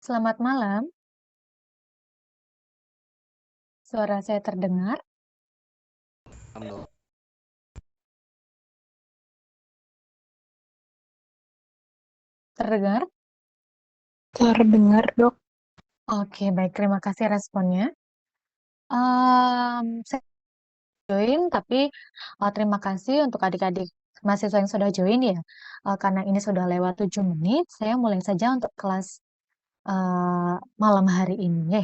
Selamat malam, suara saya terdengar? Dok. Terdengar? Terdengar, Dok. Oke, baik. Terima kasih responnya. Saya join, tapi terima kasih untuk adik-adik mahasiswa yang sudah join ya. Karena ini sudah lewat 7 menit, saya mulai saja untuk kelas malam hari ini.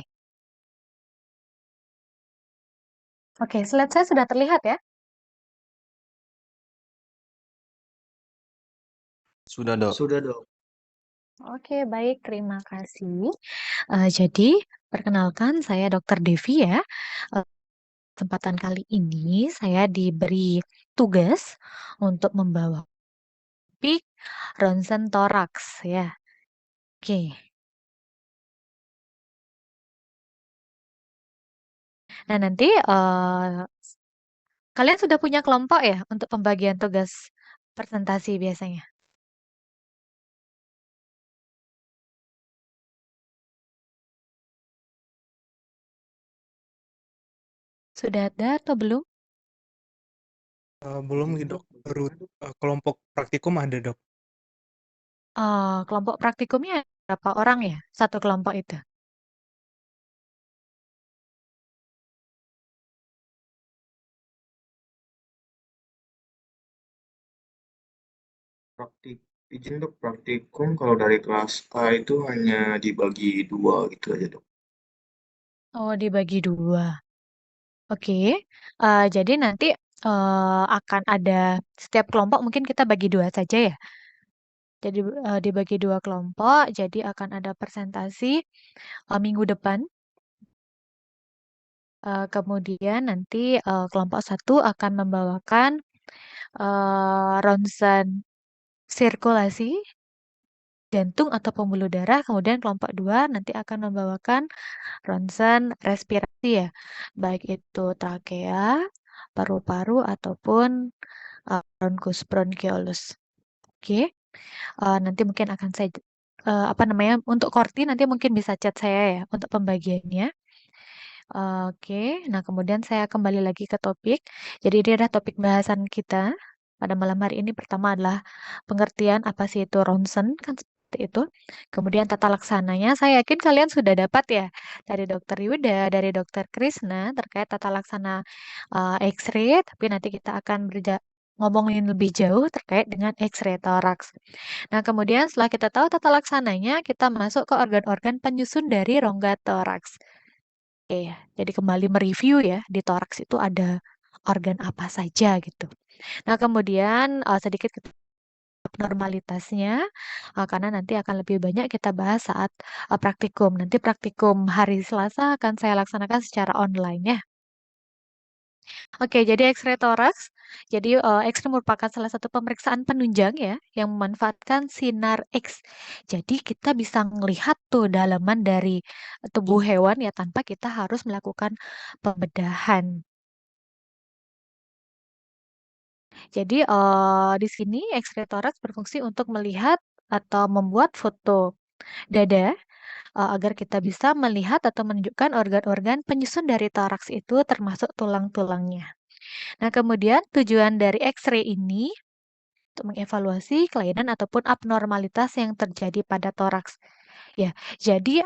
Oke, slide saya sudah terlihat ya? Sudah, Dok. Sudah, Dok. Oke, baik. Terima kasih. Jadi, perkenalkan saya Dr. Devi ya. Eh, Kesempatan kali ini saya diberi tugas untuk membawa topik ronsen toraks ya. Oke. Nah, nanti kalian sudah punya kelompok ya untuk pembagian tugas presentasi biasanya? Sudah ada atau belum? Belum nih, Dok. Baru kelompok praktikum ada, Dok. Kelompok praktikumnya berapa orang ya? Satu kelompok itu. Izin dok, praktikum kalau dari kelas A itu hanya dibagi dua gitu aja dok. Oh, dibagi dua. Oke. Jadi nanti akan ada setiap kelompok mungkin kita bagi dua saja ya. Jadi dibagi dua kelompok, jadi akan ada presentasi minggu depan. Kemudian nanti kelompok satu akan membawakan ronsen sirkulasi jantung atau pembuluh darah. Kemudian kelompok dua nanti akan membawakan ronsen respirasi ya, baik itu trachea, paru-paru ataupun bronkus bronchiolus. Oke. Nanti mungkin akan saya apa namanya untuk Korti nanti mungkin bisa chat saya ya untuk pembagiannya. Oke, nah kemudian saya kembali lagi ke topik. Jadi ini adalah topik bahasan kita pada malam hari ini. Pertama adalah pengertian apa sih itu ronsen, kan seperti itu. Kemudian tata laksananya, saya yakin kalian sudah dapat ya dari Dokter Yuda, dari Dokter Krisna terkait tata laksana X-ray. Tapi nanti kita akan ngomongin lebih jauh terkait dengan X-ray toraks. Nah, kemudian setelah kita tahu tata laksananya, kita masuk ke organ-organ penyusun dari rongga toraks. Oke, jadi kembali mereview ya, di toraks itu ada organ apa saja gitu. Nah, kemudian sedikit abnormalitasnya, karena nanti akan lebih banyak kita bahas saat praktikum. Nanti praktikum hari Selasa akan saya laksanakan secara online ya. Oke, jadi X-ray toraks. Jadi X-ray merupakan salah satu pemeriksaan penunjang ya yang memanfaatkan sinar X. Jadi kita bisa melihat tuh dalaman dari tubuh hewan ya tanpa kita harus melakukan pembedahan. Jadi di sini X-ray toraks berfungsi untuk melihat atau membuat foto dada agar kita bisa melihat atau menunjukkan organ-organ penyusun dari toraks itu termasuk tulang-tulangnya. Nah, kemudian tujuan dari X-ray ini untuk mengevaluasi kelainan ataupun abnormalitas yang terjadi pada toraks. Ya, jadi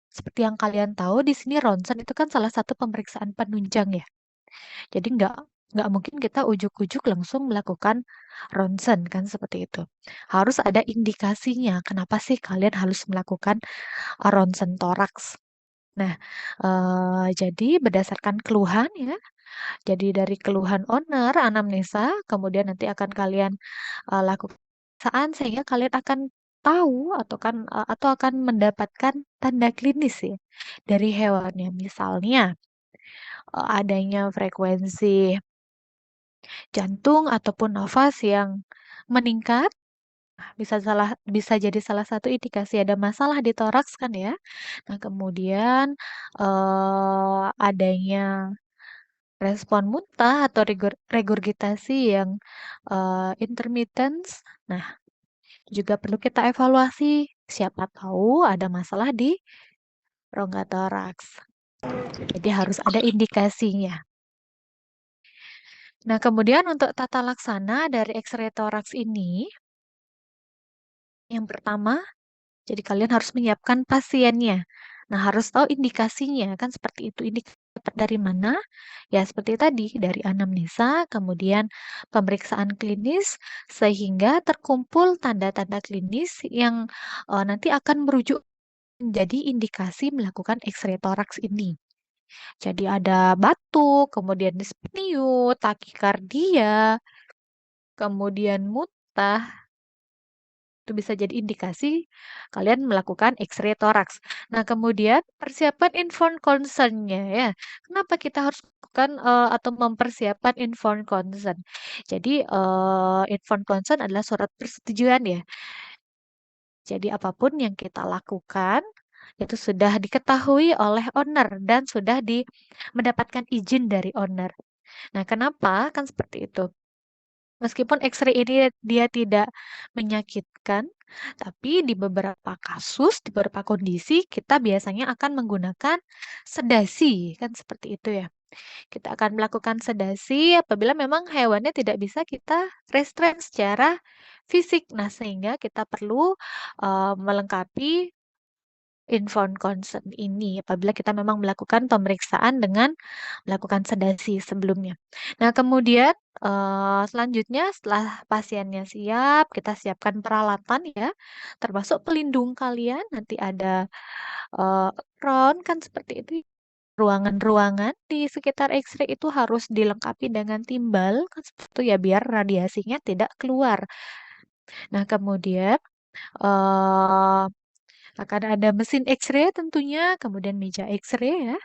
seperti yang kalian tahu di sini ronsen itu kan salah satu pemeriksaan penunjang ya. Jadi nggak mungkin kita ujuk-ujuk langsung melakukan ronsen kan seperti itu. Harus ada indikasinya. Kenapa sih kalian harus melakukan ronsen toraks? Nah, jadi berdasarkan keluhan ya. Jadi dari keluhan owner, anamnesa, kemudian nanti akan kalian lakukan pemeriksaan sehingga kalian akan tahu atau akan mendapatkan tanda klinis ya dari hewannya. Misalnya adanya frekuensi jantung ataupun nafas yang meningkat bisa jadi salah satu indikasi ada masalah di toraks kan ya. Nah, kemudian adanya respon muntah atau regurgitasi yang intermittent. Nah, juga perlu kita evaluasi Siapa tahu ada masalah di rongga toraks. Jadi harus ada indikasinya. Nah, kemudian untuk tata laksana dari X-ray toraks ini, yang pertama, jadi kalian harus menyiapkan pasiennya. Nah, harus tahu indikasinya, kan seperti itu. Indikasi dapat dari mana? Ya, seperti tadi, dari anamnesa, kemudian pemeriksaan klinis, sehingga terkumpul tanda-tanda klinis yang nanti akan merujuk menjadi indikasi melakukan X-ray toraks ini. Jadi ada batuk, kemudian dispneu, takikardia, kemudian muntah, itu bisa jadi indikasi kalian melakukan X-ray toraks. Nah, kemudian persiapan informed consent-nya ya. Kenapa kita harus melakukan atau mempersiapkan informed consent? Jadi informed consent adalah surat persetujuan ya. Jadi apapun yang kita lakukan itu sudah diketahui oleh owner dan sudah mendapatkan izin dari owner. Nah, kenapa? Kan seperti itu. Meskipun X-ray ini dia tidak menyakitkan, tapi di beberapa kasus, di beberapa kondisi, kita biasanya akan menggunakan sedasi, kan seperti itu ya. Kita akan melakukan sedasi apabila memang hewannya tidak bisa kita restrain secara fisik. Nah, sehingga kita perlu melengkapi informed consent ini apabila kita memang melakukan pemeriksaan dengan melakukan sedasi sebelumnya. Nah, kemudian selanjutnya setelah pasiennya siap, kita siapkan peralatan ya, termasuk pelindung kalian. Nanti ada apron kan seperti itu. Ruangan-ruangan di sekitar X-ray itu harus dilengkapi dengan timbal kan seperti itu ya biar radiasinya tidak keluar. Nah, kemudian eh akan ada mesin X-ray tentunya, kemudian meja X-ray ya.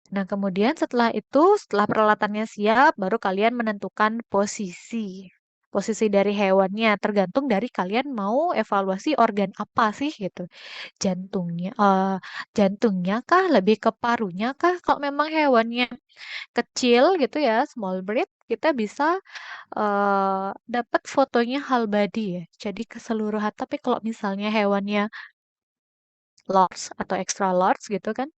Nah, kemudian setelah itu, setelah peralatannya siap, baru kalian menentukan posisi. Posisi dari hewannya, tergantung dari kalian mau evaluasi organ apa sih gitu. Jantungnya kah, lebih ke parunya kah? Kalau memang hewannya kecil gitu ya, small breed, kita bisa dapat fotonya whole body ya. Jadi keseluruhan. Tapi kalau misalnya hewannya large atau extra large gitu kan,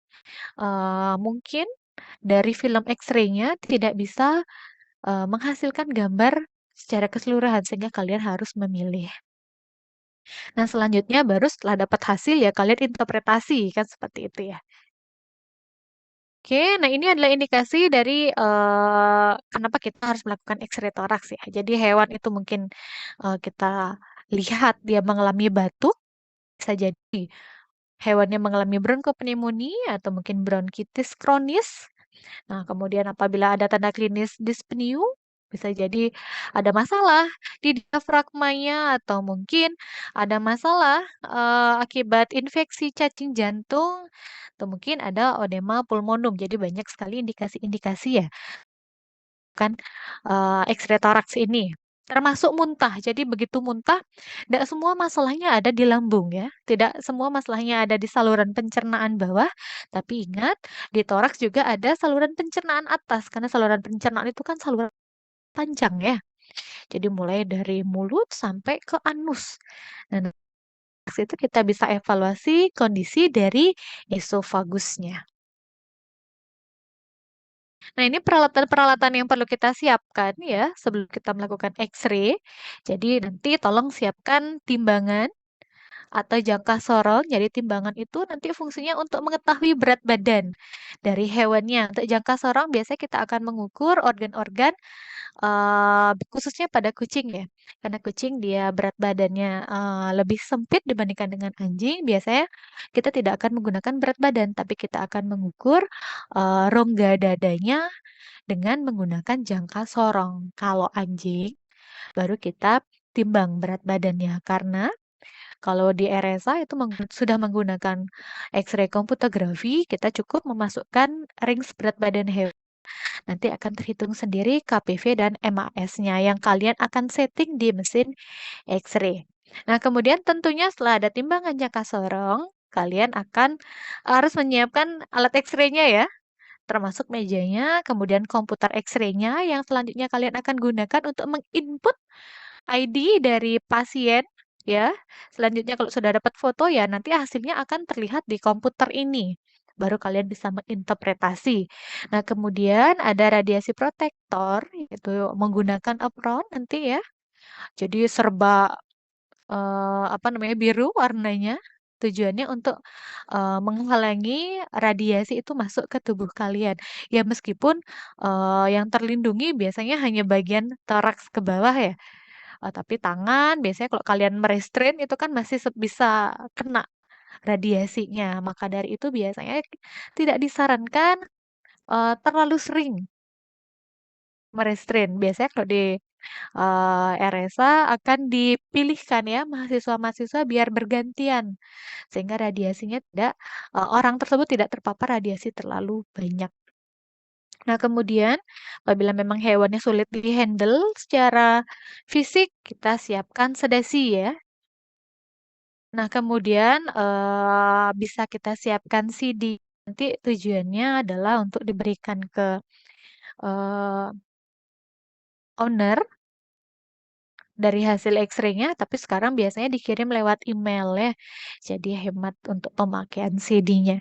mungkin dari film X-ray-nya tidak bisa menghasilkan gambar secara keseluruhan sehingga kalian harus memilih. Nah, selanjutnya baru setelah dapat hasil ya kalian interpretasi kan seperti itu ya. Oke, nah ini adalah indikasi dari kenapa kita harus melakukan X-ray toraks ya. Jadi hewan itu mungkin kita lihat dia mengalami batuk, bisa jadi hewannya mengalami bronkopneumonia atau mungkin bronkitis kronis. Nah, kemudian apabila ada tanda klinis dyspneu, bisa jadi ada masalah di diafragmanya atau mungkin ada masalah akibat infeksi cacing jantung atau mungkin ada odema pulmonum. Jadi banyak sekali indikasi-indikasi ya kan X-ray toraks ini. Termasuk muntah. Jadi begitu muntah, tidak semua masalahnya ada di lambung ya. Tidak semua masalahnya ada di saluran pencernaan bawah. Tapi ingat, di toraks juga ada saluran pencernaan atas. Karena saluran pencernaan itu kan saluran panjang ya. Jadi mulai dari mulut sampai ke anus. Dan dari situ kita bisa evaluasi kondisi dari esofagusnya. Nah, ini peralatan-peralatan yang perlu kita siapkan ya sebelum kita melakukan X-ray. Jadi nanti tolong siapkan timbangan atau jangka sorong. Jadi timbangan itu nanti fungsinya untuk mengetahui berat badan dari hewannya. Untuk jangka sorong biasanya kita akan mengukur organ-organ khususnya pada kucing ya. Karena kucing dia berat badannya lebih sempit dibandingkan dengan anjing. Biasanya kita tidak akan menggunakan berat badan, tapi kita akan mengukur rongga dadanya dengan menggunakan jangka sorong. Kalau anjing, baru kita timbang berat badannya. Karena kalau di RSA itu sudah menggunakan X-ray komputografi, kita cukup memasukkan range berat badan hewan. Nanti akan terhitung sendiri KPV dan MAS-nya yang kalian akan setting di mesin X-ray. Nah, kemudian tentunya setelah ada timbangan jangka sorong, kalian akan harus menyiapkan alat X-ray-nya ya, termasuk mejanya, kemudian komputer X-ray-nya yang selanjutnya kalian akan gunakan untuk menginput ID dari pasien ya. Selanjutnya kalau sudah dapat foto ya nanti hasilnya akan terlihat di komputer ini. Baru kalian bisa menginterpretasi. Nah, kemudian ada radiasi protektor, yaitu menggunakan apron nanti ya. Jadi serba apa namanya biru warnanya. Tujuannya untuk menghalangi radiasi itu masuk ke tubuh kalian. Ya meskipun yang terlindungi biasanya hanya bagian toraks ke bawah ya. Tapi tangan biasanya kalau kalian merestrain itu kan masih bisa kena radiasinya. Maka dari itu biasanya tidak disarankan terlalu sering merestrain. Biasanya kalau di RSA akan dipilihkan ya mahasiswa-mahasiswa biar bergantian sehingga radiasinya tidak orang tersebut tidak terpapar radiasi terlalu banyak. Nah, kemudian apabila memang hewannya sulit dihandle secara fisik, kita siapkan sedasi ya. Nah, kemudian bisa kita siapkan CD. Nanti tujuannya adalah untuk diberikan ke eh, owner dari hasil X-ray-nya, tapi sekarang biasanya dikirim lewat email ya. Jadi hemat untuk pemakaian CD-nya.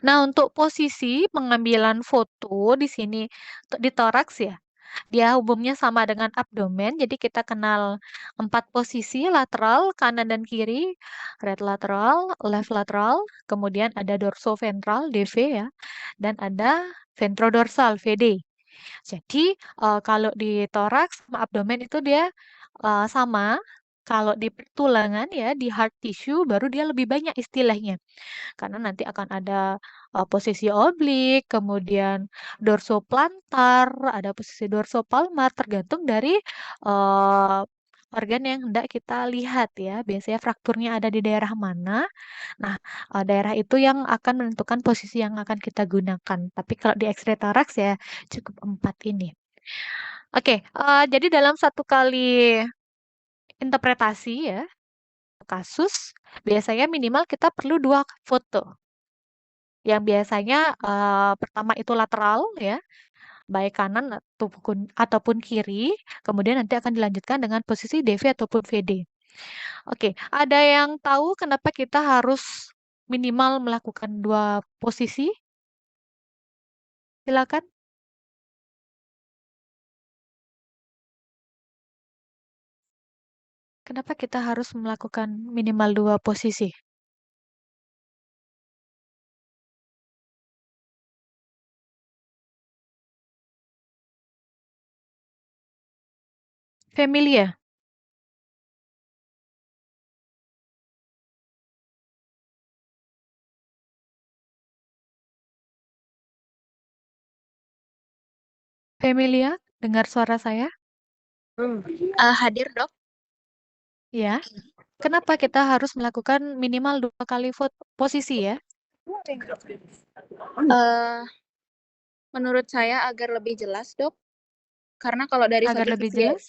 Nah, untuk posisi pengambilan foto di sini di toraks ya. Dia umumnya sama dengan abdomen, jadi kita kenal 4 posisi lateral, kanan dan kiri, right lateral, left lateral, kemudian ada dorsoventral, DV ya, dan ada ventrodorsal, VD. Jadi kalau di toraks sama abdomen itu dia sama. Kalau di tulangan ya, di hard tissue baru dia lebih banyak istilahnya. Karena nanti akan ada posisi oblik, kemudian dorsoplantar, ada posisi dorsopalmar, tergantung dari uh, organ yang hendak kita lihat ya. Biasanya frakturnya ada di daerah mana. Nah, daerah itu yang akan menentukan posisi yang akan kita gunakan. Tapi kalau di X-ray toraks ya cukup 4 ini. Oke, jadi dalam satu kali interpretasi ya, kasus, biasanya minimal kita perlu 2 foto. Yang biasanya pertama itu lateral ya, baik kanan ataupun kiri, kemudian nanti akan dilanjutkan dengan posisi DV ataupun VD. Oke, ada yang tahu kenapa kita harus minimal melakukan 2 posisi? Silakan. Kenapa kita harus melakukan minimal 2 posisi? Familia. Familia, dengar suara saya? Hadir, Dok. Ya. Kenapa kita harus melakukan minimal 2 kali posisi ya? Eh, menurut saya agar lebih jelas, Dok. Karena kalau dari Agar satu lebih sisi, jelas?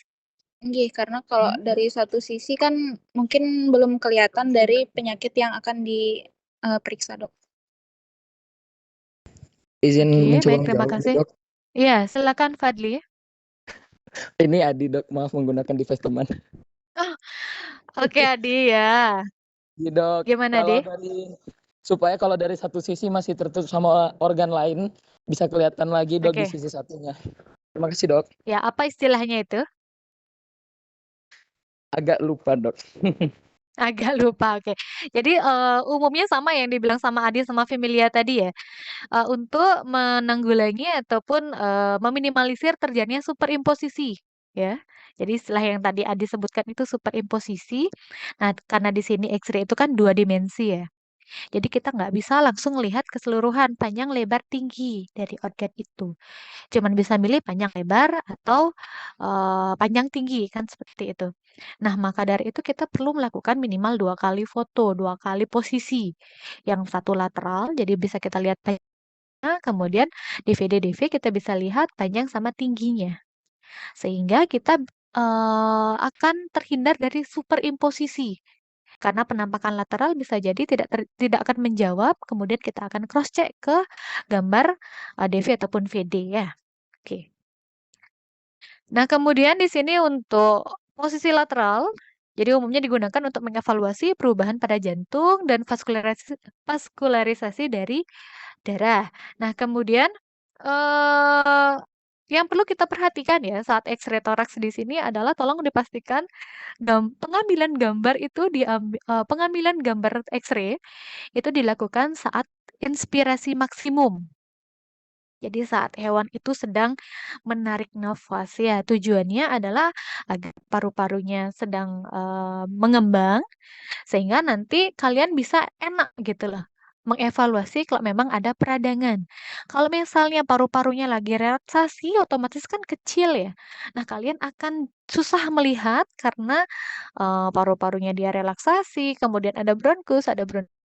karena kalau dari satu sisi kan mungkin belum kelihatan dari penyakit yang akan diperiksa, Dok. Izin Oke, mencoba baik, terima menjawab, kasih. Dok. Iya, silakan Fadli. Ini Adi, Dok. Maaf menggunakan device teman. Oh, oke Adi ya. Iya, Dok. Gimana, Kalau Di? supaya kalau dari satu sisi masih tertutup sama organ lain, bisa kelihatan lagi, Dok, di Oke. sisi satunya. Terima kasih, Dok. Ya, apa istilahnya itu? Agak lupa, Dok. Agak lupa, oke. Jadi umumnya sama yang dibilang sama Adi sama Familia tadi ya. Untuk menanggulangi ataupun meminimalisir terjadinya superimposisi ya. Jadi istilah yang tadi Adi sebutkan itu superimposisi. Nah, karena di sini X-ray itu kan 2 dimensi ya. Jadi kita nggak bisa langsung lihat keseluruhan panjang lebar tinggi dari organ itu. Cuman bisa milih panjang lebar atau panjang tinggi kan seperti itu. Nah, maka dari itu kita perlu melakukan minimal 2 kali foto, 2 kali posisi. Yang satu lateral, jadi bisa kita lihat panjangnya, kemudian di VD-DV kita bisa lihat panjang sama tingginya. Sehingga kita akan terhindar dari superimposisi. Karena penampakan lateral bisa jadi tidak akan menjawab, kemudian kita akan cross check ke gambar DV ataupun VD ya. Oke. Nah, kemudian di sini untuk Posisi lateral, jadi umumnya digunakan untuk mengevaluasi perubahan pada jantung dan vaskularisasi dari darah. Nah, kemudian eh yang perlu kita perhatikan ya saat X-ray toraks di sini adalah tolong dipastikan pengambilan gambar itu pengambilan gambar X-ray itu dilakukan saat inspirasi maksimum. Jadi saat hewan itu sedang menarik nafas ya, tujuannya adalah agar paru-parunya sedang mengembang sehingga nanti kalian bisa enak gitu loh mengevaluasi kalau memang ada peradangan. Kalau misalnya paru-parunya lagi relaksasi, otomatis kan kecil ya. Nah, kalian akan susah melihat karena paru-parunya dia relaksasi, kemudian ada bronkus,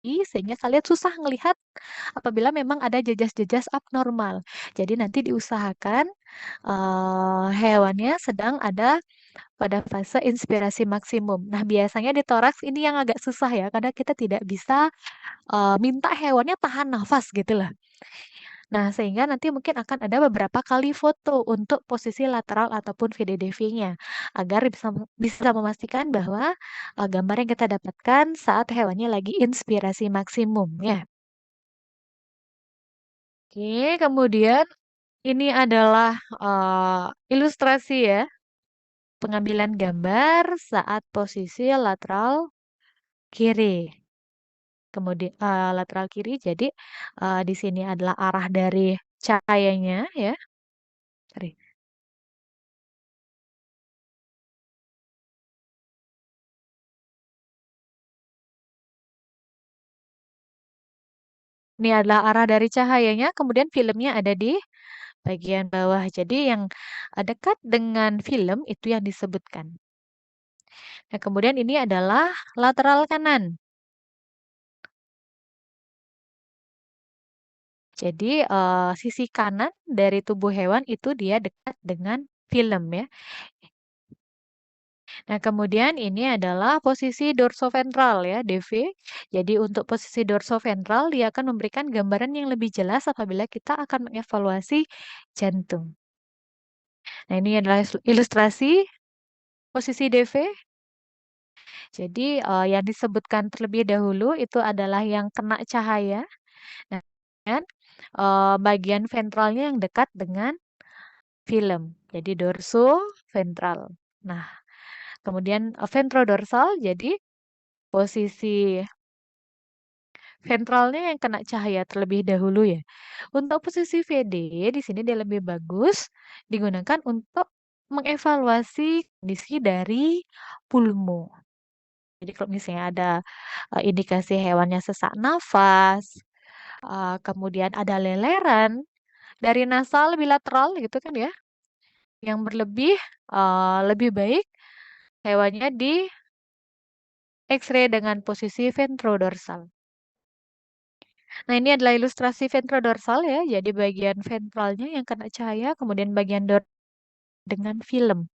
sehingga kalian susah melihat apabila memang ada jejas-jejas abnormal. Jadi nanti diusahakan hewannya sedang ada pada fase inspirasi maksimum. Nah, biasanya di toraks ini yang agak susah ya, karena kita tidak bisa minta hewannya tahan nafas gitu lah. Nah, sehingga nanti mungkin akan ada beberapa kali foto untuk posisi lateral ataupun VDDV-nya agar bisa memastikan bahwa gambar yang kita dapatkan saat hewannya lagi inspirasi maksimum ya. Oke, kemudian ini adalah ilustrasi ya, pengambilan gambar saat posisi lateral kiri. Kemudian lateral kiri, jadi di sini adalah arah dari cahayanya ya. Sorry. Ini adalah arah dari cahayanya, kemudian filmnya ada di bagian bawah. Jadi yang dekat dengan film itu yang disebutkan. Nah, kemudian ini adalah lateral kanan. Jadi sisi kanan dari tubuh hewan itu dia dekat dengan film ya. Nah, kemudian ini adalah posisi dorsoventral ya, DV. Jadi untuk posisi dorsoventral dia akan memberikan gambaran yang lebih jelas apabila kita akan mengevaluasi jantung. Nah, ini adalah ilustrasi posisi DV. Jadi yang disebutkan terlebih dahulu itu adalah yang kena cahaya. Nah, dan bagian ventralnya yang dekat dengan film. Jadi dorsoventral. Nah, kemudian ventrodorsal jadi posisi ventralnya yang kena cahaya terlebih dahulu ya. Untuk posisi VD di sini dia lebih bagus digunakan untuk mengevaluasi kondisi dari pulmo. Jadi kalau misalnya ada indikasi hewannya sesak nafas, kemudian ada leleran dari nasal bilateral gitu kan ya, yang berlebih lebih baik hewannya di X-ray dengan posisi ventrodorsal. Nah, ini adalah ilustrasi ventrodorsal ya. Jadi bagian ventralnya yang kena cahaya, kemudian bagian dengan film.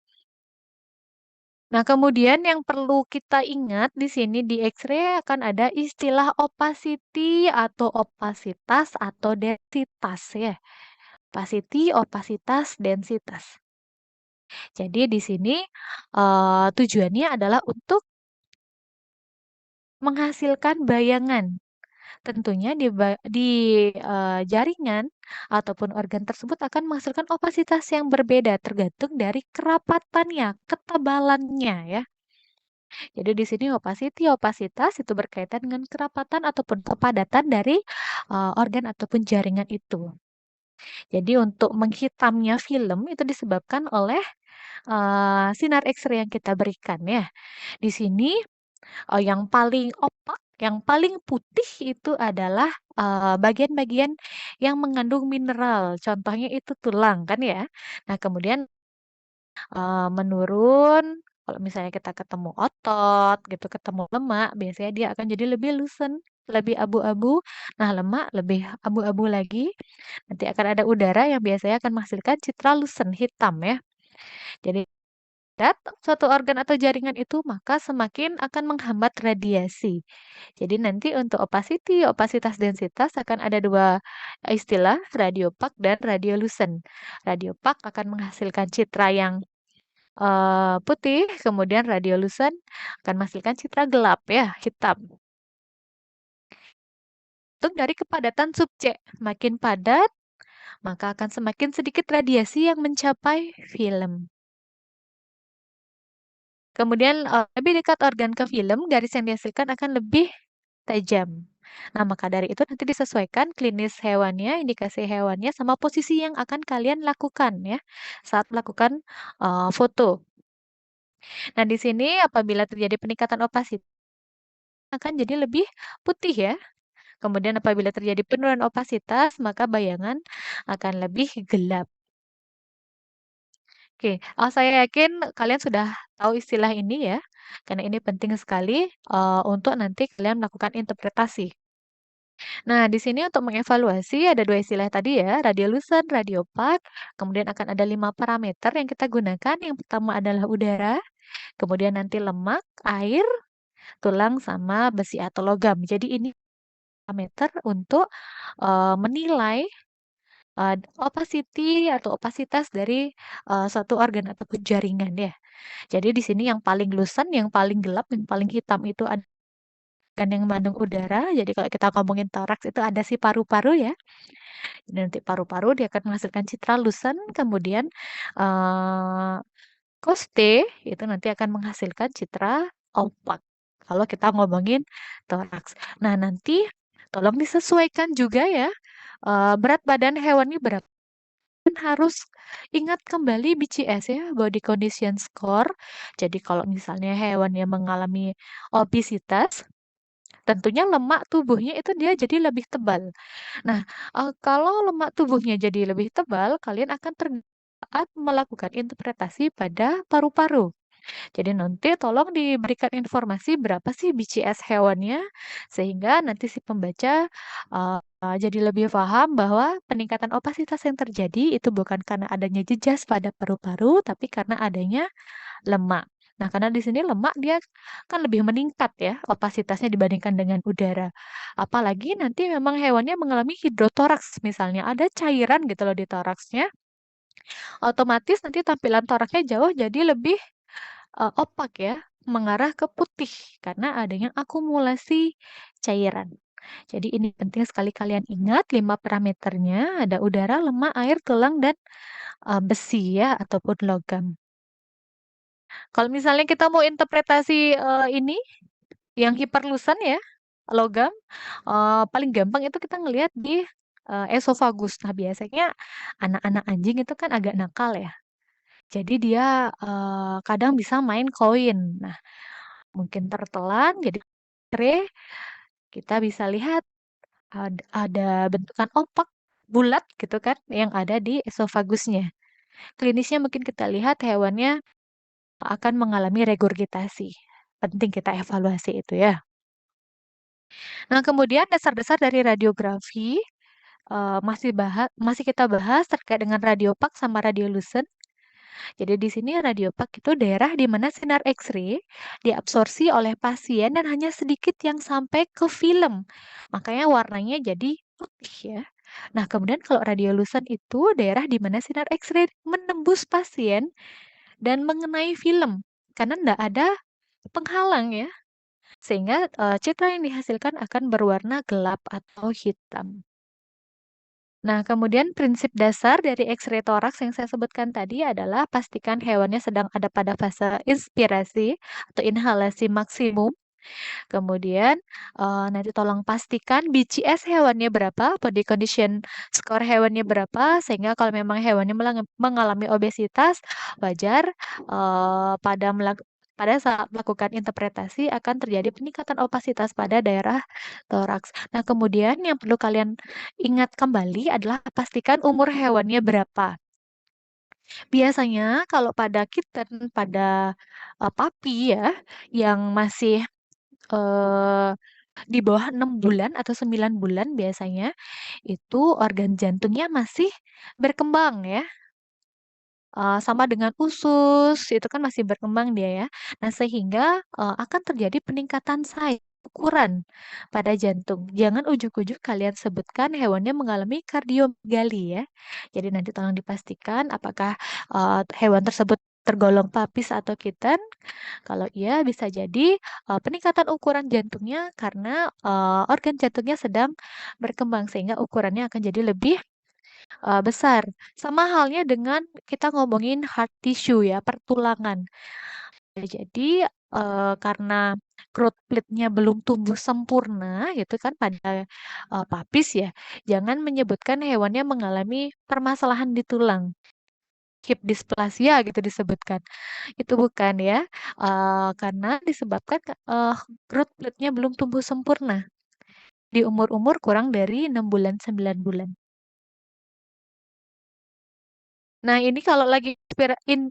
Nah, kemudian yang perlu kita ingat di sini di X-ray akan ada istilah opacity atau opasitas atau densitas ya. Opacity, opasitas, densitas. Jadi di sini tujuannya adalah untuk menghasilkan bayangan. Tentunya di jaringan ataupun organ tersebut akan menghasilkan opasitas yang berbeda tergantung dari kerapatannya, ketebalannya ya. Jadi di sini opacity, opasitas itu berkaitan dengan kerapatan ataupun kepadatan dari organ ataupun jaringan itu. Jadi untuk menghitamnya film itu disebabkan oleh sinar X-ray yang kita berikan ya. Di sini yang paling opak, yang paling putih itu adalah bagian-bagian yang mengandung mineral. Contohnya itu tulang kan ya. Nah, kemudian menurun kalau misalnya kita ketemu otot gitu, ketemu lemak, biasanya dia akan jadi lebih loosen, lebih abu-abu. Nah, lemak lebih abu-abu lagi. Nanti akan ada udara yang biasanya akan menghasilkan citra loosen hitam ya. Jadi datang suatu organ atau jaringan itu, maka semakin akan menghambat radiasi. Jadi nanti untuk opacity, opasitas, densitas akan ada dua istilah, radiopak dan radiolucent. Radiopak akan menghasilkan citra yang putih, kemudian radiolucent akan menghasilkan citra gelap ya, hitam. Tergantung dari kepadatan subjek. Makin padat, maka akan semakin sedikit radiasi yang mencapai film. Kemudian lebih dekat organ ke film, garis yang dihasilkan akan lebih tajam. Nah, maka dari itu nanti disesuaikan klinis hewannya, indikasi hewannya, sama posisi yang akan kalian lakukan ya saat melakukan foto. Nah, di sini apabila terjadi peningkatan opasitas akan jadi lebih putih ya. Kemudian apabila terjadi penurunan opasitas, maka bayangan akan lebih gelap. Oke, saya yakin kalian sudah tahu istilah ini ya, karena ini penting sekali untuk nanti kalian melakukan interpretasi. Nah, di sini untuk mengevaluasi ada 2 istilah tadi ya, radiolucent, radiopak, kemudian akan ada 5 parameter yang kita gunakan. Yang pertama adalah udara, kemudian nanti lemak, air, tulang, sama besi atau logam. Jadi ini parameter untuk menilai opacity atau opasitas dari suatu organ ataupun jaringan ya. Jadi di sini yang paling lucent, yang paling gelap, yang paling hitam itu organ yang mengandung udara. Jadi kalau kita ngomongin toraks itu ada si paru-paru ya. Nanti paru-paru dia akan menghasilkan citra lucent, kemudian coste itu nanti akan menghasilkan citra opak. Kalau kita ngomongin toraks. Nah, nanti tolong disesuaikan juga ya berat badan hewannya berapa. Harus ingat kembali BCS ya, body condition score. Jadi kalau misalnya hewannya mengalami obesitas, tentunya lemak tubuhnya itu dia jadi lebih tebal. Nah, kalau lemak tubuhnya jadi lebih tebal, kalian akan saat melakukan interpretasi pada paru-paru. Jadi nanti tolong diberikan informasi berapa sih BCS hewannya, sehingga nanti si pembaca jadi lebih paham bahwa peningkatan opasitas yang terjadi itu bukan karena adanya jejas pada paru-paru, tapi karena adanya lemak. Nah, karena di sini lemak dia kan lebih meningkat ya opasitasnya dibandingkan dengan udara. Apalagi nanti memang hewannya mengalami hidrotoraks misalnya, ada cairan gitu loh di toraksnya. Otomatis nanti tampilan toraksnya jauh jadi lebih opak ya, mengarah ke putih karena adanya akumulasi cairan. Jadi ini penting sekali kalian ingat 5 parameternya, ada udara, lemak, air, tulang, dan besi ya ataupun logam. Kalau misalnya kita mau interpretasi ini yang hiperlucent ya, logam, paling gampang itu kita ngelihat di esofagus. Nah, biasanya anak-anak anjing itu kan agak nakal ya. Jadi dia kadang bisa main koin. Nah, mungkin tertelan jadi kita bisa lihat ada bentukan opak bulat gitu kan yang ada di esofagusnya. Klinisnya mungkin kita lihat hewannya akan mengalami regurgitasi. Penting kita evaluasi itu ya. Nah, kemudian dasar-dasar dari radiografi masih kita bahas terkait dengan radiopak sama radiolucent. Jadi di sini radiopak itu daerah di mana sinar X-ray diabsorpsi oleh pasien dan hanya sedikit yang sampai ke film. Makanya warnanya jadi putih ya. Nah, kemudian kalau radiolucent itu daerah di mana sinar X-ray menembus pasien dan mengenai film karena tidak ada penghalang ya. Sehingga citra yang dihasilkan akan berwarna gelap atau hitam. Nah, kemudian prinsip dasar dari X-ray toraks yang saya sebutkan tadi adalah pastikan hewannya sedang ada pada fase inspirasi atau inhalasi maksimum. Kemudian nanti tolong pastikan BCS hewannya berapa, body condition score hewannya berapa, sehingga kalau memang hewannya mengalami obesitas, wajar pada saat melakukan interpretasi akan terjadi peningkatan opasitas pada daerah toraks. Nah, kemudian yang perlu kalian ingat kembali adalah pastikan umur hewannya berapa. Biasanya kalau pada kitten, pada puppy ya, yang masih di bawah 6 bulan atau 9 bulan biasanya, itu organ jantungnya masih berkembang ya. Sama dengan usus, itu kan masih berkembang dia ya. Nah, sehingga akan terjadi peningkatan size ukuran pada jantung. Jangan ujuk-ujuk kalian sebutkan hewannya mengalami kardiomegali ya. Jadi nanti tolong dipastikan apakah hewan tersebut tergolong papis atau kitten? Kalau iya bisa jadi peningkatan ukuran jantungnya karena organ jantungnya sedang berkembang sehingga ukurannya akan jadi lebih besar. Sama halnya dengan kita ngomongin heart tissue ya, pertulangan. Jadi karena growth plate-nya belum tumbuh sempurna gitu kan pada papis ya, jangan menyebutkan hewannya mengalami permasalahan di tulang. Hip dysplasia gitu disebutkan. Itu bukan ya, karena disebabkan growth plate-nya belum tumbuh sempurna di umur-umur kurang dari 6 bulan, 9 bulan. Nah, ini kalau lagi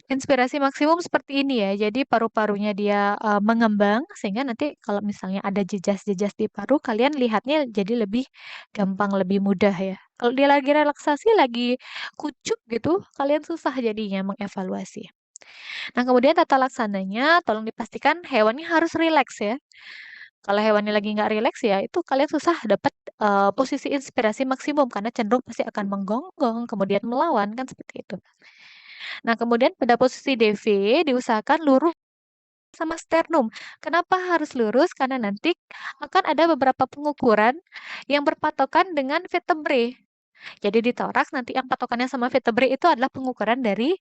inspirasi maksimum seperti ini ya. Jadi paru-parunya dia mengembang sehingga nanti kalau misalnya ada jejas-jejas di paru, kalian lihatnya jadi lebih gampang, lebih mudah ya. Kalau dia lagi relaksasi, lagi kucuk gitu, kalian susah jadinya mengevaluasi. Nah, kemudian tata laksananya, tolong dipastikan hewannya harus rileks ya. Kalau hewannya lagi nggak rileks ya, itu kalian susah dapat posisi inspirasi maksimum karena cenderung pasti akan menggonggong, kemudian melawan kan seperti itu. Nah, kemudian pada posisi DV diusahakan lurus sama sternum. Kenapa harus lurus? Karena nanti akan ada beberapa pengukuran yang berpatokan dengan vertebrae. Jadi di toraks nanti yang patokannya sama vertebrae itu adalah pengukuran dari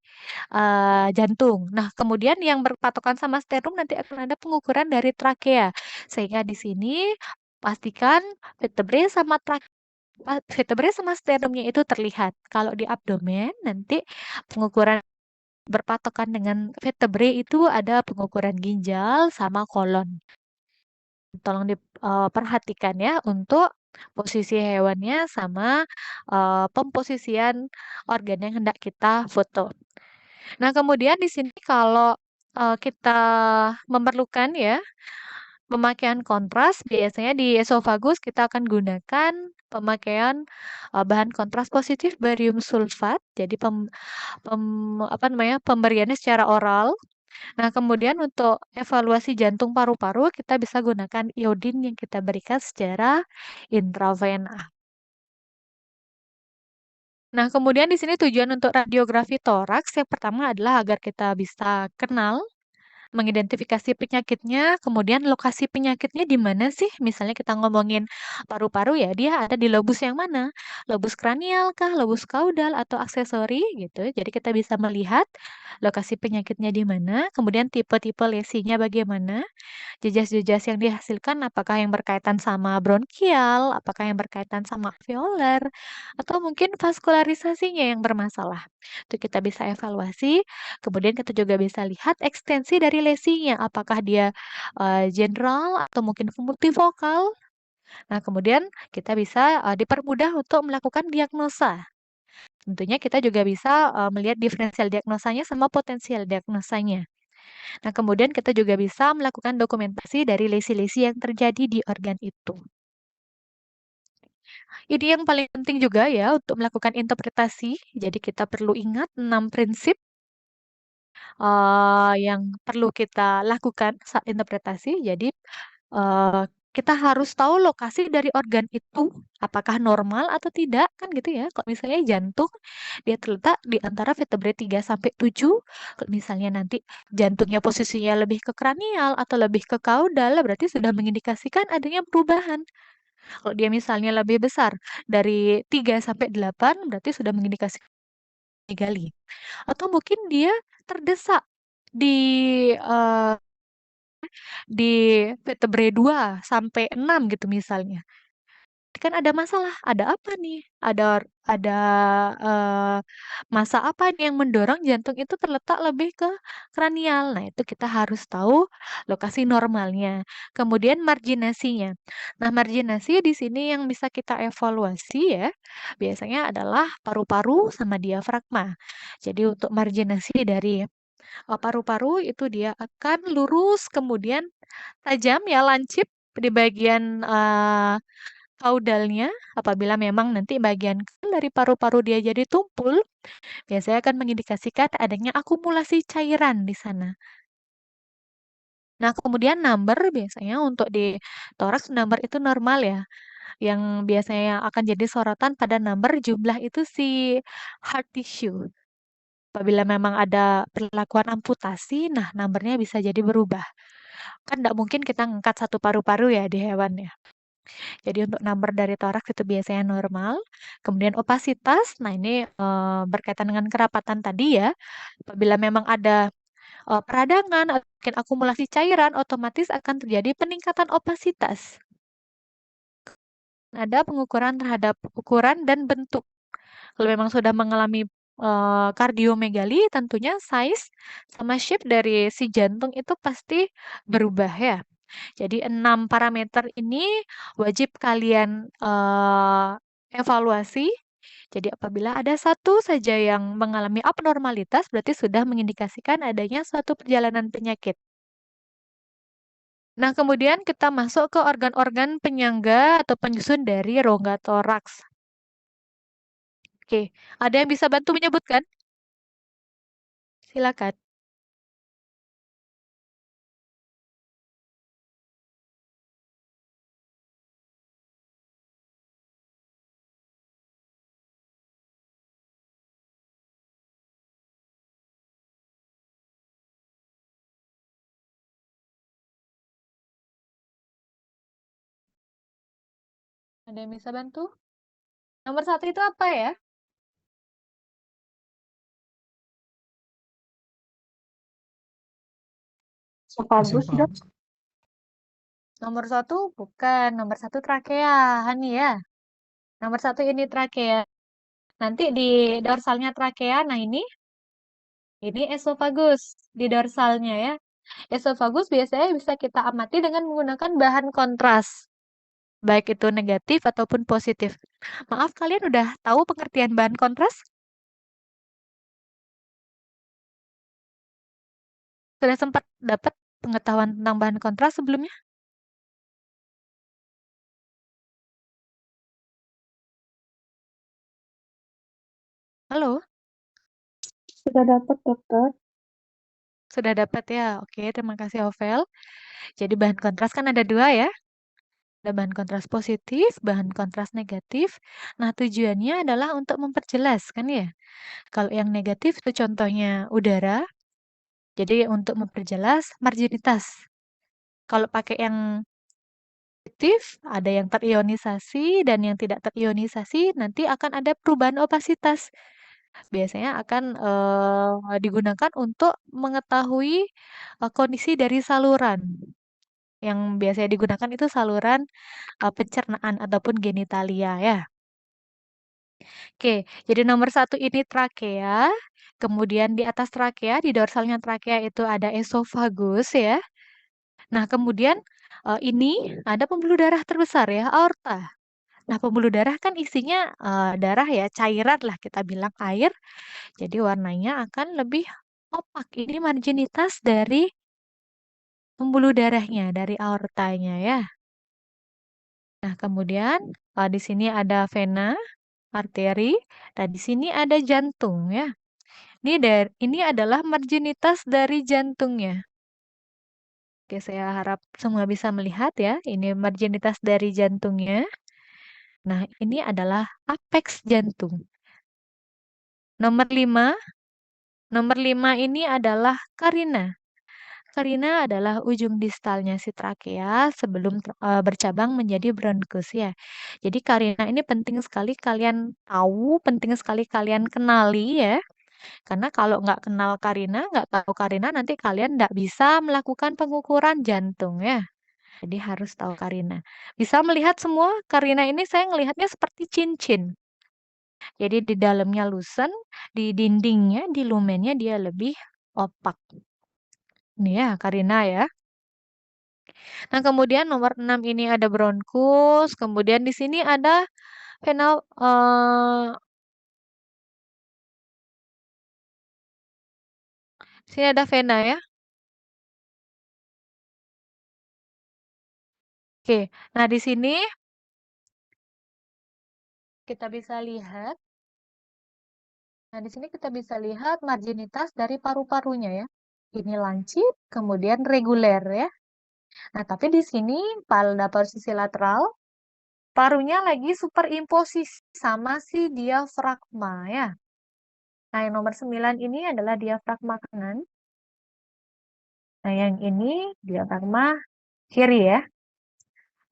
jantung. Nah, kemudian yang berpatokan sama sternum nanti akan ada pengukuran dari trakea. Sehingga di sini pastikan vertebrae sama vertebrae sama sternumnya itu terlihat. Kalau di abdomen nanti pengukuran berpatokan dengan vertebrae itu ada pengukuran ginjal sama kolon. Tolong diperhatikan ya untuk posisi hewannya sama pemposisian organ yang hendak kita foto. Nah, kemudian di sini kalau kita memerlukan ya pemakaian kontras, biasanya di esofagus kita akan gunakan pemakaian bahan kontras positif barium sulfat. Jadi pemberiannya secara oral. Nah, kemudian untuk evaluasi jantung paru-paru, kita bisa gunakan iodin yang kita berikan secara intravena. Nah, kemudian di sini tujuan untuk radiografi toraks yang pertama adalah agar kita bisa kenal mengidentifikasi penyakitnya, kemudian lokasi penyakitnya di mana sih? Misalnya kita ngomongin paru-paru ya, dia ada di lobus yang mana? Lobus kranial kah, lobus kaudal atau aksesori gitu. Jadi kita bisa melihat lokasi penyakitnya di mana, kemudian tipe-tipe lesinya bagaimana, jejas-jejas yang dihasilkan apakah yang berkaitan sama bronkial, apakah yang berkaitan sama alveolar, atau mungkin vaskularisasinya yang bermasalah. Itu kita bisa evaluasi. Kemudian kita juga bisa lihat ekstensi dari lesinya, apakah dia general atau mungkin multivokal. Nah, kemudian kita bisa dipermudah untuk melakukan diagnosa. Tentunya kita juga bisa melihat diferensial diagnosanya sama potensial diagnosanya. Nah, kemudian kita juga bisa melakukan dokumentasi dari lesi-lesi yang terjadi di organ itu. Ini yang paling penting juga ya untuk melakukan interpretasi. Jadi kita perlu ingat 6 prinsip yang perlu kita lakukan saat interpretasi. Jadi kita harus tahu lokasi dari organ itu, apakah normal atau tidak, kan gitu ya. Kalau misalnya jantung, dia terletak di antara vertebrae 3 sampai 7. Kalau misalnya nanti jantungnya posisinya lebih ke kranial atau lebih ke kaudal, berarti sudah mengindikasikan adanya perubahan. Kalau dia misalnya lebih besar dari 3 sampai 8, berarti sudah mengindikasikan gali. Atau mungkin dia terdesak di eh, di vertebrae 2 sampai 6 gitu misalnya. Kan ada masalah, ada apa nih? Ada eh, masa apa nih yang mendorong jantung itu terletak lebih ke kranial. Nah, itu kita harus tahu lokasi normalnya. Kemudian marginasinya. Nah, marginasi di sini yang bisa kita evaluasi ya, biasanya adalah paru-paru sama diafragma. Jadi untuk marginasi dari paru-paru itu dia akan lurus kemudian tajam ya lancip di bagian kaudalnya. Apabila memang nanti bagian dari paru-paru dia jadi tumpul, biasanya akan mengindikasikan adanya akumulasi cairan di sana. Nah, kemudian number biasanya untuk di toraks number itu normal ya. Yang biasanya akan jadi sorotan pada number jumlah itu si heart tissue. Apabila memang ada perlakuan amputasi, nah numbernya bisa jadi berubah. Kan tidak mungkin kita ngangkat satu paru-paru ya di hewan ya. Jadi untuk number dari toraks itu biasanya normal. Kemudian opasitas, nah ini berkaitan dengan kerapatan tadi ya. Apabila memang ada peradangan atau mungkin akumulasi cairan, otomatis akan terjadi peningkatan opasitas. Ada pengukuran terhadap ukuran dan bentuk. Kalau memang sudah mengalami kardiomegali, tentunya size sama shape dari si jantung itu pasti berubah ya. Jadi 6 parameter ini wajib kalian evaluasi. Jadi apabila ada satu saja yang mengalami abnormalitas, berarti sudah mengindikasikan adanya suatu perjalanan penyakit. Nah, kemudian kita masuk ke organ-organ penyangga atau penyusun dari rongga toraks. Oke, ada yang bisa bantu menyebutkan? Silakan. Ada yang bisa bantu? Nomor 1 itu apa ya? Esofagus, Dok. Nomor 1 bukan. Nomor 1 trakea, Hani ya. Nomor 1 ini trakea. Nanti di dorsalnya trakea, nah ini esofagus di dorsalnya ya. Esofagus biasanya bisa kita amati dengan menggunakan bahan kontras. Baik itu negatif ataupun positif. Maaf, kalian udah tahu pengertian bahan kontras? Sudah sempat dapat pengetahuan tentang bahan kontras sebelumnya? Halo? Sudah dapat, Dokter. Sudah dapat ya? Oke, terima kasih Ovel. Jadi bahan kontras kan ada 2 ya. Ada bahan kontras positif, bahan kontras negatif. Nah, tujuannya adalah untuk memperjelas kan ya. Kalau yang negatif itu contohnya udara. Jadi untuk memperjelas marginitas. Kalau pakai yang positif, ada yang terionisasi dan yang tidak terionisasi, nanti akan ada perubahan opasitas. Biasanya akan digunakan untuk mengetahui kondisi dari saluran. Yang biasanya digunakan itu saluran pencernaan ataupun genitalia ya. Oke, jadi nomor 1 ini trakea. Kemudian di atas trakea, di dorsalnya trakea itu ada esofagus ya. Nah, kemudian ini ada pembuluh darah terbesar ya, aorta. Nah, pembuluh darah kan isinya darah ya, cairan lah kita bilang air. Jadi warnanya akan lebih opak. Ini marginitas dari pembuluh darahnya, dari aortanya ya. Nah, kemudian di sini ada vena, arteri, dan di sini ada jantung ya. Ini adalah marginitas dari jantungnya. Oke, saya harap semua bisa melihat ya. Ini marginitas dari jantungnya. Nah, ini adalah apeks jantung. Nomor 5. Nomor 5 ini adalah karina. Karina adalah ujung distalnya si trakea sebelum bercabang menjadi bronkus ya. Jadi karina ini penting sekali kalian tahu, penting sekali kalian kenali ya. Karena kalau nggak kenal karina, nggak tahu karina, nanti kalian nggak bisa melakukan pengukuran jantung ya. Jadi harus tahu karina. Bisa melihat semua karina ini saya ngelihatnya seperti cincin. Jadi di dalamnya lusen, di dindingnya, di lumennya dia lebih opak. Ini ya karina ya. Nah, kemudian nomor 6 ini ada bronkus, kemudian di sini ada vena sini ada vena ya. Oke. Nah, di sini kita bisa lihat marginitas dari paru-parunya ya. Ini lancip, kemudian reguler ya. Nah, tapi di sini pada posisi lateral parunya lagi superimposisi sama si diafragma ya. Nah, yang nomor 9 ini adalah diafragma kanan. Nah, yang ini diafragma kiri ya.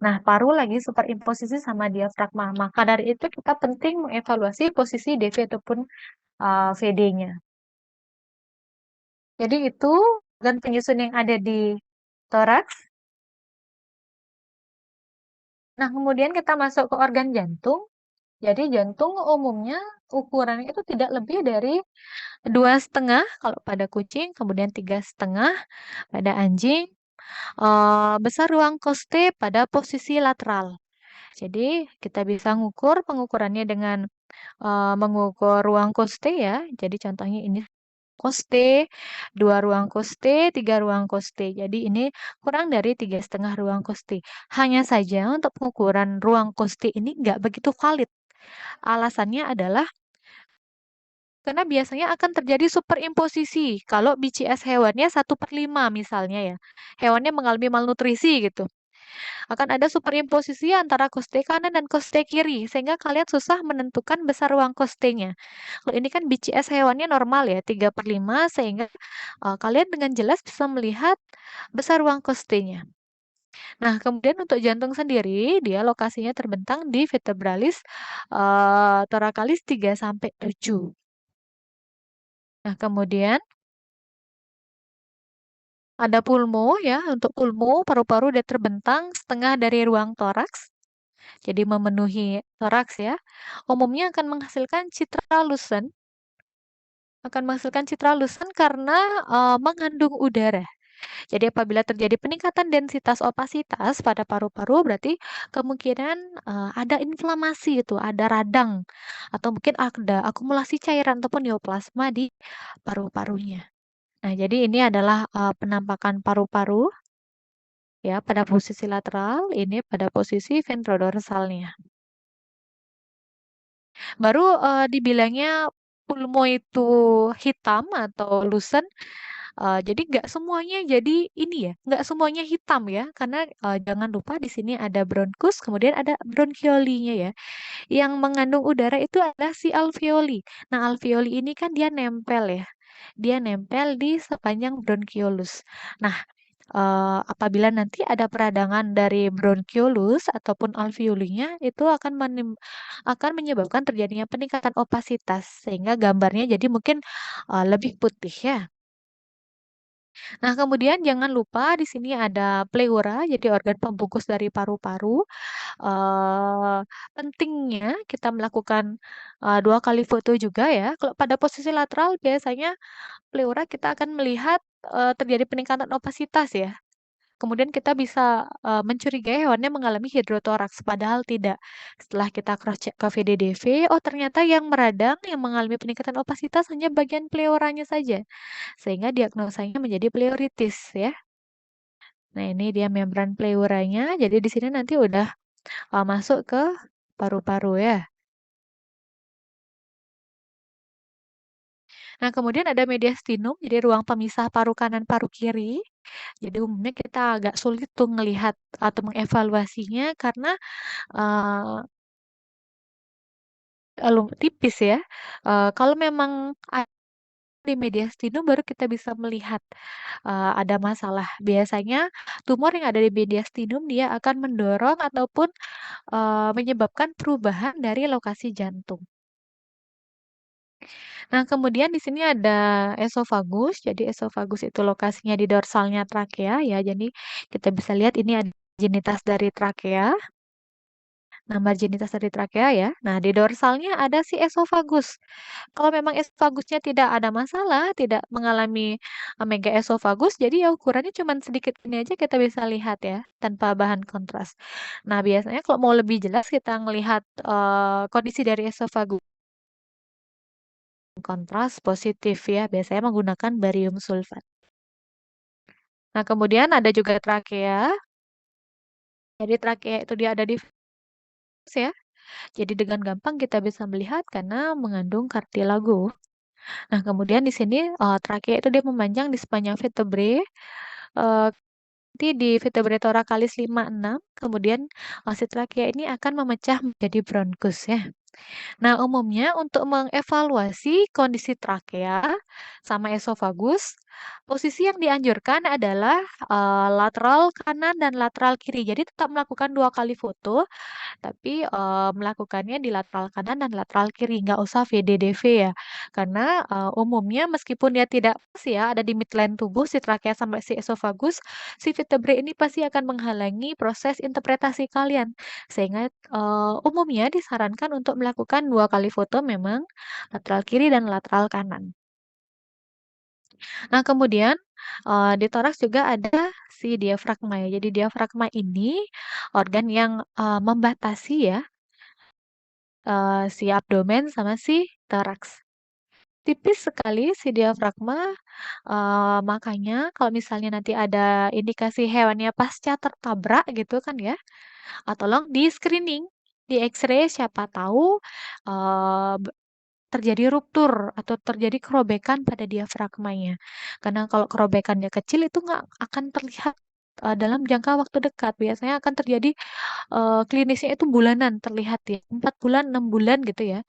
Nah, paru lagi superimposisi sama diafragma. Maka dari itu kita penting mengevaluasi posisi DV ataupun VD-nya. Jadi itu organ penyusun yang ada di toraks. Nah, kemudian kita masuk ke organ jantung. Jadi jantung umumnya ukurannya itu tidak lebih dari 2,5 kalau pada kucing, kemudian 3,5 pada anjing. Besar ruang koste pada posisi lateral. Jadi kita bisa mengukur pengukurannya dengan mengukur ruang koste ya. Jadi contohnya ini koste, 2 ruang koste, 3 ruang koste. Jadi ini kurang dari 3,5 ruang koste. Hanya saja untuk pengukuran ruang koste ini nggak begitu valid. Alasannya adalah karena biasanya akan terjadi superimposisi kalau BCS hewannya 1/5 misalnya ya. Hewannya mengalami malnutrisi gitu. Akan ada superimposisi antara koste kanan dan koste kiri, sehingga kalian susah menentukan besar ruang kostenya. Kalau ini kan BCS hewannya normal ya, 3/5, sehingga kalian dengan jelas bisa melihat besar ruang kostenya. Nah, kemudian untuk jantung sendiri, dia lokasinya terbentang di vertebralis thoracalis 3-7. Nah, kemudian ada pulmo ya, untuk pulmo paru-paru dia terbentang setengah dari ruang toraks. Jadi memenuhi toraks ya. Umumnya akan menghasilkan citra lusen. Karena mengandung udara. Jadi apabila terjadi peningkatan densitas opasitas pada paru-paru berarti kemungkinan ada inflamasi itu, ada radang atau mungkin ada akumulasi cairan ataupun neoplasma di paru-parunya. Nah, jadi ini adalah penampakan paru-paru ya pada posisi lateral, ini pada posisi ventrodorsalnya. Baru dibilangnya pulmo itu hitam atau lusen. Jadi nggak semuanya jadi ini ya, nggak semuanya hitam ya, karena jangan lupa di sini ada bronkus, kemudian ada bronchiolinya ya. Yang mengandung udara itu adalah si alveoli. Nah, alveoli ini kan dia nempel ya, dia nempel di sepanjang bronchiolus. Nah, apabila nanti ada peradangan dari bronchiolus ataupun alveolinya, itu akan menyebabkan terjadinya peningkatan opasitas, sehingga gambarnya jadi mungkin lebih putih ya. Nah, kemudian jangan lupa di sini ada pleura, jadi organ pembungkus dari paru-paru. Pentingnya kita melakukan 2 kali foto juga ya. Kalau pada posisi lateral biasanya pleura kita akan melihat terjadi peningkatan opasitas ya. Kemudian kita bisa mencurigai hewannya mengalami hidrotoraks, padahal tidak. Setelah kita cross check ke VDDV, oh ternyata yang meradang, yang mengalami peningkatan opasitas hanya bagian pleuranya saja, sehingga diagnosanya menjadi pleuritis ya. Nah, ini dia membran pleuranya, jadi di sini nanti udah masuk ke paru-paru ya. Nah, kemudian ada mediastinum, jadi ruang pemisah paru kanan paru kiri. Jadi umumnya kita agak sulit tuh melihat atau mengevaluasinya karena tipis ya. Kalau memang di mediastinum baru kita bisa melihat ada masalah. Biasanya tumor yang ada di mediastinum dia akan mendorong ataupun menyebabkan perubahan dari lokasi jantung. Nah, kemudian di sini ada esofagus. Jadi esofagus itu lokasinya di dorsalnya trakea ya. Jadi kita bisa lihat ini ada marginitas dari trakea. Nah, marginitas dari trakea ya. Nah, di dorsalnya ada si esofagus. Kalau memang esofagusnya tidak ada masalah, tidak mengalami megaesofagus, jadi ya ukurannya cuma sedikit ini aja kita bisa lihat ya, tanpa bahan kontras. Nah, biasanya kalau mau lebih jelas kita melihat kondisi dari esofagus kontras positif ya, biasanya menggunakan barium sulfat. Nah, kemudian ada juga trakea. Jadi trakea itu dia ada di ya. Jadi dengan gampang kita bisa melihat karena mengandung kartilago. Nah, kemudian di sini trakea itu dia memanjang di sepanjang vertebrae. Nanti di vertebrae thoracalis 5-6, kemudian si trakea ini akan memecah menjadi bronkus ya. Nah, umumnya untuk mengevaluasi kondisi trakea sama esofagus, posisi yang dianjurkan adalah lateral kanan dan lateral kiri. Jadi tetap melakukan 2 kali foto, tapi melakukannya di lateral kanan dan lateral kiri, nggak usah VDDV ya. Karena umumnya meskipun dia tidak pas ya, ada di midline tubuh si trakea sampai si esofagus, si vertebrae ini pasti akan menghalangi proses interpretasi kalian. Sehingga umumnya disarankan untuk melakukan 2 kali foto memang lateral kiri dan lateral kanan. Nah, kemudian di toraks juga ada si diafragma ya. Jadi diafragma ini organ yang membatasi ya si abdomen sama si toraks. Tipis sekali si diafragma, makanya kalau misalnya nanti ada indikasi hewannya pasca tertabrak gitu kan ya, tolong di-screening, di X-ray siapa tahu, eee, terjadi ruptur atau terjadi kerobekan pada diafragmanya. Karena kalau kerobekannya kecil itu nggak akan terlihat, dalam jangka waktu dekat. Biasanya akan terjadi, klinisnya itu bulanan terlihat ya, 4 bulan, 6 bulan gitu ya,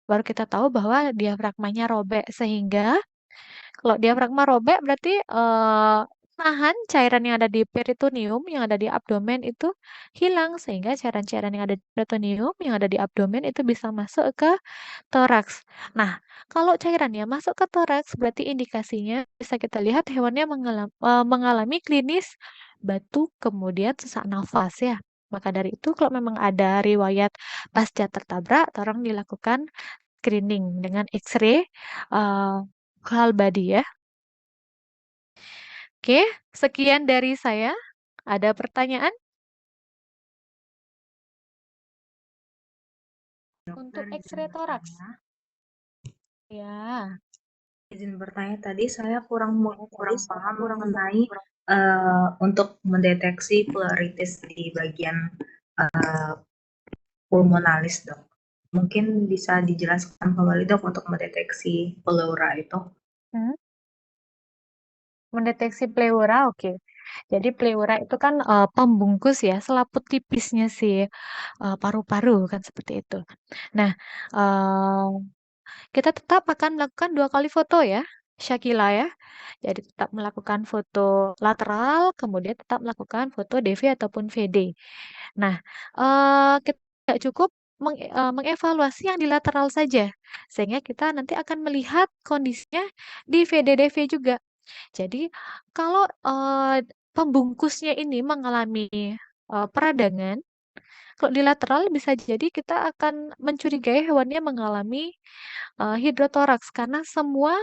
baru kita tahu bahwa diafragmanya robek. Sehingga kalau diafragma robek berarti, nahan cairan yang ada di peritoneum, yang ada di abdomen itu hilang, sehingga cairan-cairan yang ada di peritoneum, yang ada di abdomen itu bisa masuk ke toraks. Nah, kalau cairannya masuk ke toraks, berarti indikasinya bisa kita lihat hewannya mengalami klinis batuk, kemudian sesak nafas ya. Maka dari itu kalau memang ada riwayat pasca tertabrak, tolong dilakukan screening dengan X-ray, whole body ya. Oke, sekian dari saya. Ada pertanyaan untuk Dokter, X-ray izin toraks? bertanya. Ya. Izin bertanya tadi saya kurang paham mengenai untuk mendeteksi pleuritis di bagian pulmonalis, Dok. Mungkin bisa dijelaskan kembali, Dok, untuk mendeteksi pleura itu. Hmm, mendeteksi pleura, oke. Jadi pleura itu kan pembungkus ya, selaput tipisnya si paru-paru kan seperti itu. Nah, eh, kita tetap akan melakukan 2 kali foto ya, Syakila ya. Jadi tetap melakukan foto lateral, kemudian tetap melakukan foto DV ataupun VD. Nah, kita tidak cukup mengevaluasi yang di lateral saja, sehingga kita nanti akan melihat kondisinya di VD-DV juga. Jadi kalau pembungkusnya ini mengalami peradangan, kalau di lateral bisa jadi kita akan mencurigai hewannya mengalami hidrotoraks karena semua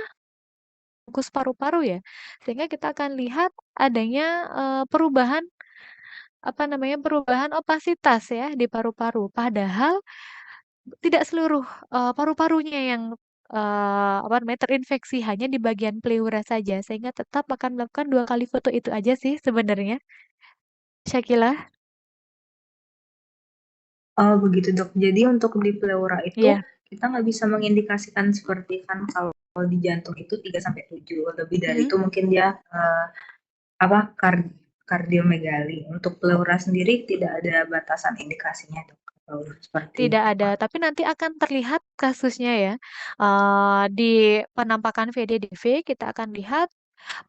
bungkus paru-paru ya, sehingga kita akan lihat adanya perubahan apa namanya perubahan opasitas ya di paru-paru. Padahal tidak seluruh paru-parunya yang apa namanya terinfeksi, hanya di bagian pleura saja, sehingga tetap akan melakukan 2 kali foto itu aja sih sebenarnya, Syakila. Oh, begitu, Dok. Jadi untuk di pleura itu Iya, kita nggak bisa mengindikasikan seperti kan kalau di jantung itu 3-7, lebih dari mm, itu mungkin dia apa kardiomegali. Untuk pleura sendiri tidak ada batasan indikasinya, Dok. Atau seperti tidak ada, apa? tapi nanti akan terlihat kasusnya ya. Di penampakan VDDV kita akan lihat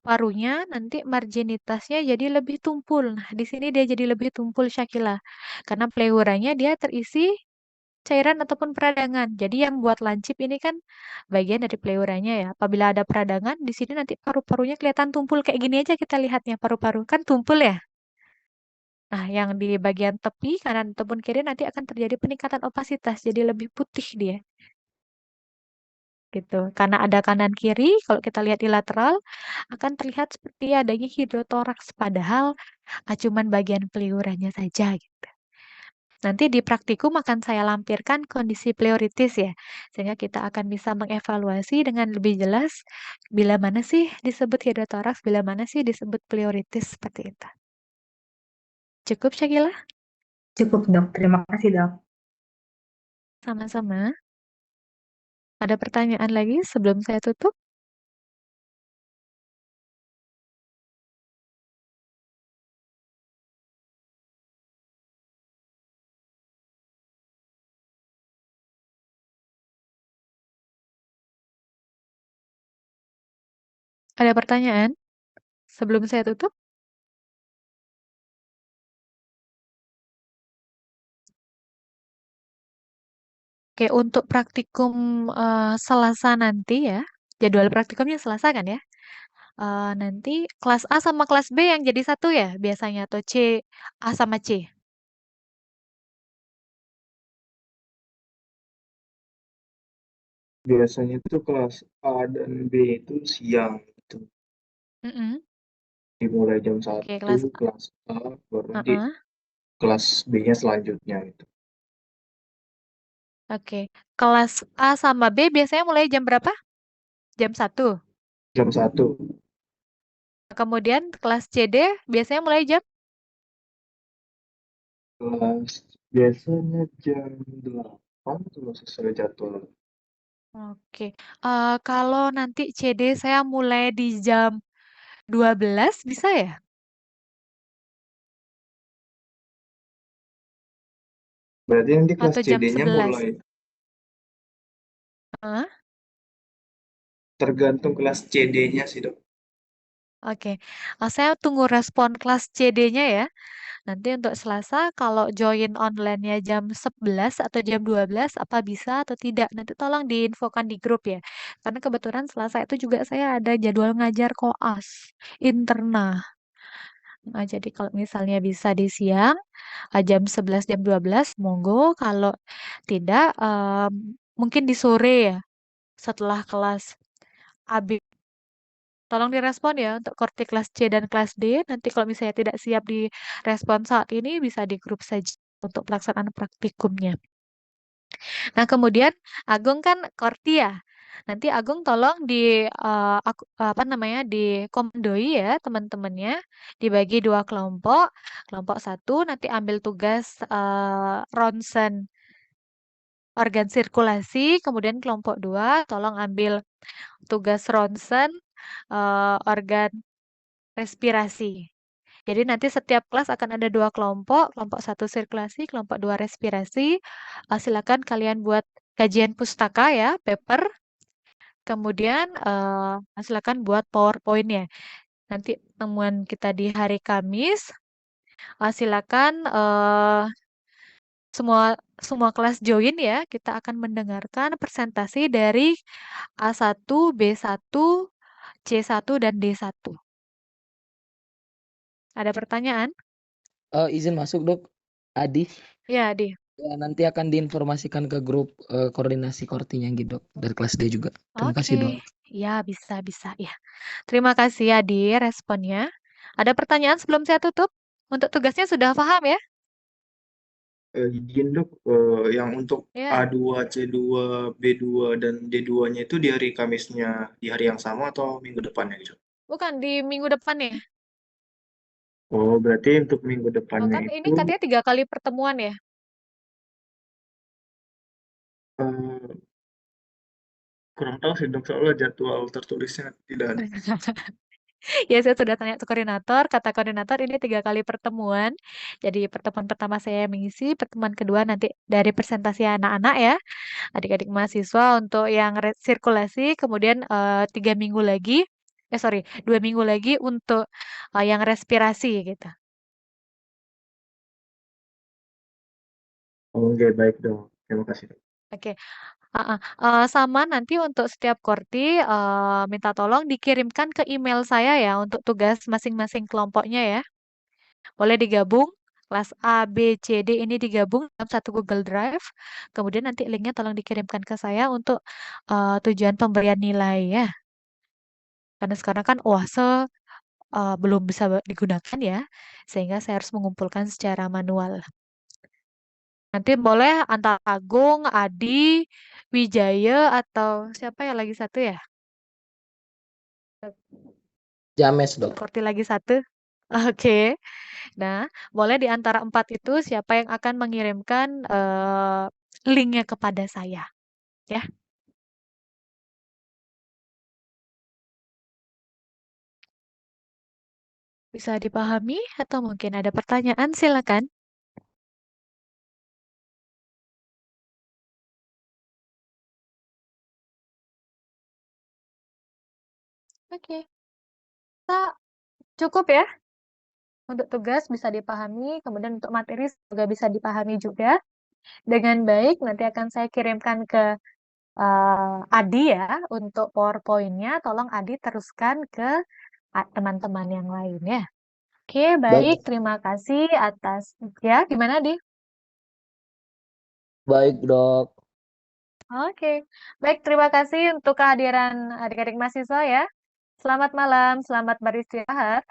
parunya nanti marginitasnya jadi lebih tumpul. Nah, di sini dia jadi lebih tumpul Syakila. Karena pleuranya dia terisi cairan ataupun peradangan. Jadi yang buat lancip ini kan bagian dari pleuranya ya. Apabila ada peradangan, di sini nanti paru-parunya kelihatan tumpul kayak gini aja kita lihatnya paru-paru. Kan tumpul ya. Nah, yang di bagian tepi kanan ataupun kiri nanti akan terjadi peningkatan opasitas. Jadi lebih putih dia. Gitu. Karena ada kanan kiri, kalau kita lihat di lateral akan terlihat seperti adanya hidrotoraks padahal cuman bagian pleuranya saja gitu. Nanti di praktikum akan saya lampirkan kondisi pleuritis ya, sehingga kita akan bisa mengevaluasi dengan lebih jelas bila mana sih disebut hidrotoraks, bila mana sih disebut pleuritis seperti itu. Cukup Syakila? Cukup, Dok. Terima kasih, Dok. Sama-sama. Ada pertanyaan lagi sebelum saya tutup? Ada pertanyaan sebelum saya tutup? Oke, untuk praktikum Selasa nanti ya, jadwal praktikumnya Selasa kan ya? Nanti kelas A sama kelas B yang jadi satu ya biasanya, atau A sama C? Biasanya itu kelas A dan B itu siang gitu. Mm-mm. Dimulai jam Oke, 1 kelas kelas A, baru nanti A. kelas B-nya selanjutnya gitu. Oke, kelas A sama B biasanya mulai jam berapa? Jam 1. Jam 1 Kemudian kelas CD biasanya mulai jam? kelas biasanya jam 8 kalau sesuai jadwal. Oke, kalau nanti CD saya mulai di jam 12 bisa ya? Berarti nanti kelas Atau jam CD-nya 11? mulai Hah? tergantung kelas CD-nya sih, Dok. Oke, saya tunggu respon kelas CD-nya ya. Nanti untuk Selasa kalau join online-nya jam 11 atau jam 12 apa bisa atau tidak? Nanti tolong diinfokan di grup ya. Karena kebetulan Selasa itu juga saya ada jadwal ngajar koas internal. Nah, jadi kalau misalnya bisa di siang, jam 11 jam 12 monggo. Kalau tidak mungkin di sore ya setelah kelas AB. Tolong direspon ya untuk korti kelas C dan kelas D. Nanti kalau misalnya tidak siap direspon saat ini, bisa di grup saja untuk pelaksanaan praktikumnya. Nah, kemudian Agung kan korti ya. Nanti Agung tolong apa namanya, dikomandoi ya teman-temannya, dibagi 2 kelompok. Kelompok 1 nanti ambil tugas ronsen organ sirkulasi, kemudian kelompok 2 tolong ambil tugas ronsen organ respirasi. Jadi nanti setiap kelas akan ada 2 kelompok, kelompok 1 sirkulasi, kelompok 2 respirasi. Silakan kalian buat kajian pustaka ya, paper. Kemudian silakan buat PowerPoint ya. Nanti temuan kita di hari Kamis. Silakan semua semua kelas join ya. Kita akan mendengarkan presentasi dari A1, B1, C1 dan D1. Ada pertanyaan? Izin masuk, Dok. Adi. Ya, Adi. Ya, nanti akan diinformasikan ke grup koordinasi kortinya gitu, Dok, dari kelas D juga. Terima kasih, Dok. Oke, ya bisa ya. Terima kasih Adi responnya. Ada pertanyaan sebelum saya tutup? Untuk tugasnya sudah paham ya? Izin, Dok, yang untuk Ya, A2, C2, B2, dan D2-nya itu di hari Kamisnya di hari yang sama atau minggu depannya gitu? bukan di minggu depan ya. Oh, berarti untuk minggu Oh, depannya kan ini itu katanya 3 kali pertemuan ya. eh, kurang tahu sih, Dok, soalnya jadwal tertulisnya tidak ada. Ya, saya sudah tanya ke koordinator. Kata koordinator ini 3 kali pertemuan. Jadi pertemuan pertama saya mengisi, pertemuan kedua nanti dari presentasi anak-anak ya, adik-adik mahasiswa untuk yang sirkulasi, kemudian 3 minggu lagi, sorry, 2 minggu lagi untuk yang respirasi gitu. Oke, baik, Dok. Terima kasih, Dok. Oke, sama nanti untuk setiap korti minta tolong dikirimkan ke email saya ya untuk tugas masing-masing kelompoknya ya. Boleh digabung, kelas A, B, C, D ini digabung dalam satu Google Drive. Kemudian nanti linknya tolong dikirimkan ke saya untuk tujuan pemberian nilai ya. Karena sekarang kan OASE belum bisa digunakan ya, sehingga saya harus mengumpulkan secara manual. Nanti boleh antara Agung, Adi, Wijaya, atau siapa ya lagi satu ya? James, Dok. Seperti lagi satu. Oke. Nah, boleh di antara 4 itu siapa yang akan mengirimkan linknya kepada saya. Ya, bisa dipahami atau mungkin ada pertanyaan? Silakan. Oke. rasa cukup ya. Untuk tugas bisa dipahami, kemudian untuk materi juga bisa dipahami juga dengan baik. Nanti akan saya kirimkan ke Adi ya untuk PowerPoint-nya. Tolong Adi teruskan ke teman-teman yang lain ya. Oke, baik. Terima kasih atas ya. Gimana, Adi? Baik, Dok. Oke, baik. Terima kasih untuk kehadiran adik-adik mahasiswa ya. Selamat malam, selamat beristirahat.